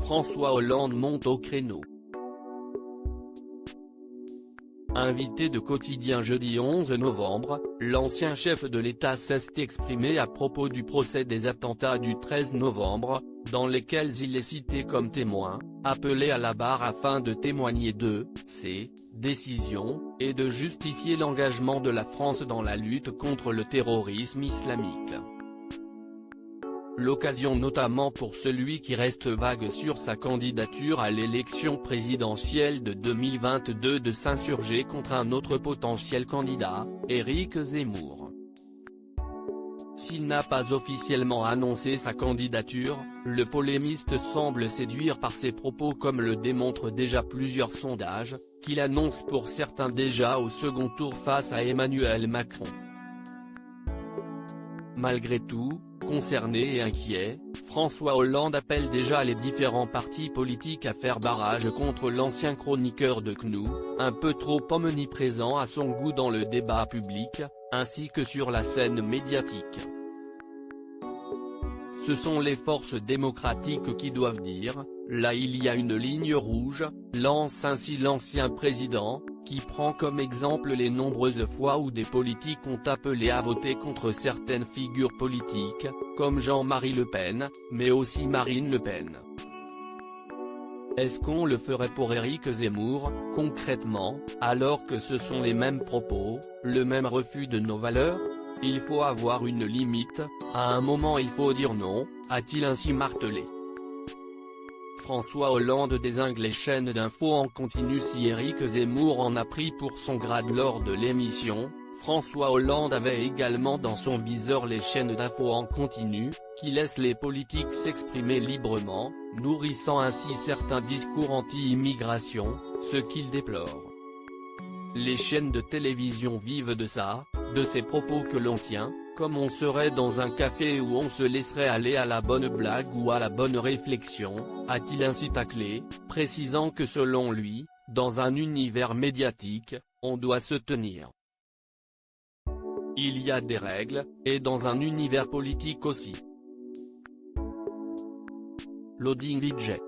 François Hollande monte au créneau. Invité de Quotidien jeudi 11 novembre, l'ancien chef de l'État s'est exprimé à propos du procès des attentats du 13 novembre, dans lesquels il est cité comme témoin, appelé à la barre afin de témoigner de ses décisions, et de justifier l'engagement de la France dans la lutte contre le terrorisme islamique. L'occasion notamment pour celui qui reste vague sur sa candidature à l'élection présidentielle de 2022 de s'insurger contre un autre potentiel candidat, Éric Zemmour. S'il n'a pas officiellement annoncé sa candidature, le polémiste semble séduire par ses propos comme le démontrent déjà plusieurs sondages, qu'il annonce pour certains déjà au second tour face à Emmanuel Macron. Malgré tout, concerné et inquiet, François Hollande appelle déjà les différents partis politiques à faire barrage contre l'ancien chroniqueur de CNews, un peu trop omniprésent à son goût dans le débat public, ainsi que sur la scène médiatique. Ce sont les forces démocratiques qui doivent dire, là il y a une ligne rouge, lance ainsi l'ancien président, qui prend comme exemple les nombreuses fois où des politiques ont appelé à voter contre certaines figures politiques, comme Jean-Marie Le Pen, mais aussi Marine Le Pen. Est-ce qu'on le ferait pour Éric Zemmour, concrètement, alors que ce sont les mêmes propos, le même refus de nos valeurs ? Il faut avoir une limite, à un moment il faut dire non, a-t-il ainsi martelé. François Hollande dézingue les chaînes d'infos en continu. Si Éric Zemmour en a pris pour son grade lors de l'émission, François Hollande avait également dans son viseur les chaînes d'infos en continu, qui laissent les politiques s'exprimer librement, nourrissant ainsi certains discours anti-immigration, ce qu'il déplore. Les chaînes de télévision vivent de ça, de ces propos que l'on tient, comme on serait dans un café où on se laisserait aller à la bonne blague ou à la bonne réflexion, a-t-il ainsi taclé, précisant que selon lui, dans un univers médiatique, on doit se tenir. Il y a des règles, et dans un univers politique aussi. Loading DJ.